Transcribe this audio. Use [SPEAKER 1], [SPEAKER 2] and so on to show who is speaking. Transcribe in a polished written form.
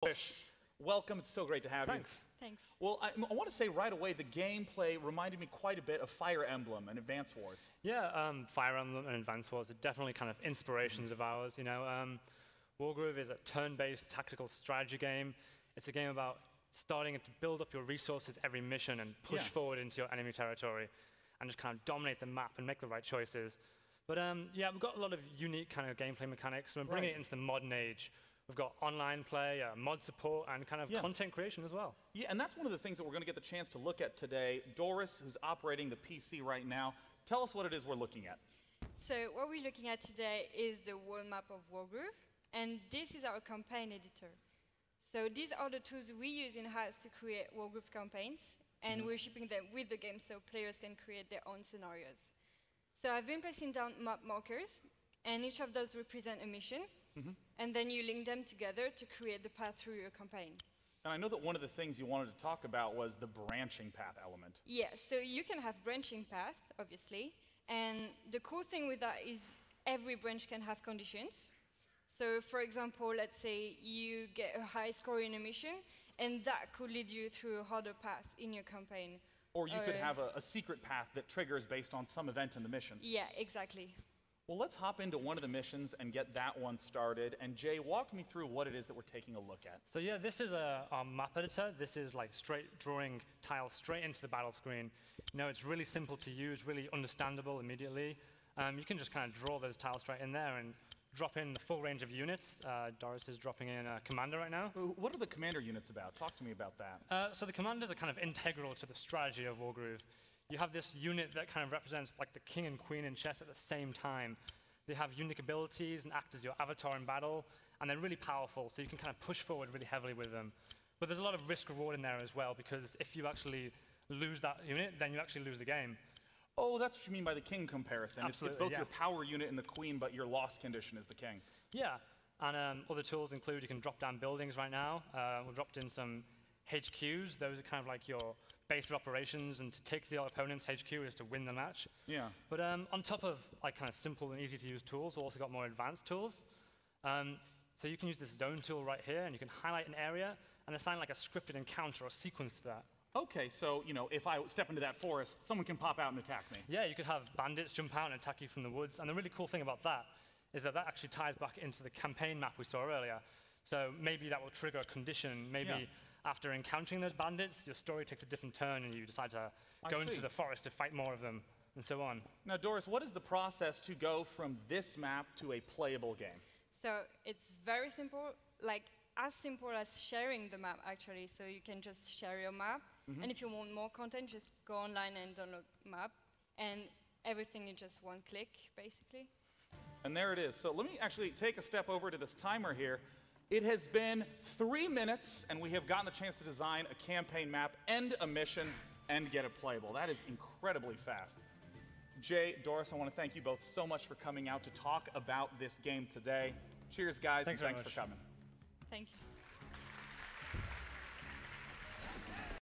[SPEAKER 1] Wish, welcome. It's so great to have you.
[SPEAKER 2] Thanks.
[SPEAKER 1] Well, I want to say right away, the gameplay reminded me quite a bit of Fire Emblem and Advance Wars.
[SPEAKER 3] Yeah, Fire Emblem and Advance Wars are definitely kind of inspirations of ours. You know, Wargroove is a turn-based tactical strategy game. It's a game about starting to build up your resources every mission and push forward into your enemy territory and just kind of dominate the map and make the right choices. But yeah, we've got a lot of unique kind of gameplay mechanics, and we're bringing it into the modern age. We've got online play, mod support, and kind of content creation as well.
[SPEAKER 1] Yeah, and that's one of the things that we're going to get the chance to look at today. Doris, who's operating the PC right now, tell us what it is we're looking at.
[SPEAKER 2] So what we're looking at today is the world map of Wargroove, and this is our campaign editor. So these are the tools we use in-house to create Wargroove campaigns, and we're shipping them with the game so players can create their own scenarios. So I've been placing down map markers, and each of those represent a mission. And then you link them together to create the path through your campaign.
[SPEAKER 1] And I know that one of the things you wanted to talk about was the branching path element.
[SPEAKER 2] Yeah, so you can have branching path, obviously. And the cool thing with that is every branch can have conditions. So for example, let's say you get a high score in a mission, and that could lead you through a harder path in your campaign.
[SPEAKER 1] Or you could have a secret path that triggers based on some event in the mission.
[SPEAKER 2] Yeah, exactly.
[SPEAKER 1] Well, let's hop into one of the missions and get that one started. And Jay, walk me through what it is that we're taking a look at.
[SPEAKER 3] So yeah, this is our map editor. This is like straight drawing tiles straight into the battle screen. You know, it's really simple to use, really understandable immediately. You can just kind of draw those tiles straight in there and drop in the full range of units. Doris is dropping in a commander right now.
[SPEAKER 1] What are the commander units about? Talk to me about that.
[SPEAKER 3] So the commanders are kind of integral to the strategy of Wargroove. You have this unit that kind of represents like the king and queen in chess at the same time. They have unique abilities and act as your avatar in battle, and they're really powerful, so you can kind of push forward really heavily with them. But there's a lot of risk-reward in there as well, because if you actually lose that unit, then you actually lose the game.
[SPEAKER 1] Oh, that's what you mean by the king comparison.
[SPEAKER 3] Absolutely,
[SPEAKER 1] it's both your power unit and the queen, but your loss condition is the king.
[SPEAKER 3] Yeah, and other tools include you can drop down buildings right now. We've dropped in some HQs. Those are kind of like your base of operations, and to take the opponent's HQ is to win the match.
[SPEAKER 1] Yeah.
[SPEAKER 3] But on top of like kind of simple and easy to use tools, we've also got more advanced tools. So you can use this zone tool right here, and you can highlight an area and assign like a scripted encounter or sequence to that.
[SPEAKER 1] Okay, so you know, if I step into that forest, someone can pop out and attack me.
[SPEAKER 3] Yeah, you could have bandits jump out and attack you from the woods. And the really cool thing about that is that that actually ties back into the campaign map we saw earlier. So maybe that will trigger a condition. Maybe after encountering those bandits, your story takes a different turn and you decide to go into the forest to fight more of them, and so on.
[SPEAKER 1] Now, Doris, what is the process to go from this map to a playable game?
[SPEAKER 2] So it's very simple, like as simple as sharing the map, actually. So you can just share your map, and if you want more content, just go online and download map, and everything in just one click, basically.
[SPEAKER 1] And there it is. So let me actually take a step over to this timer here. It has been 3 minutes, and we have gotten the chance to design a campaign map, end a mission, and get it playable. That is incredibly fast. Jay, Doris, I want to thank you both so much for coming out to talk about this game today. Cheers, guys, and thanks for coming.
[SPEAKER 2] Thank you.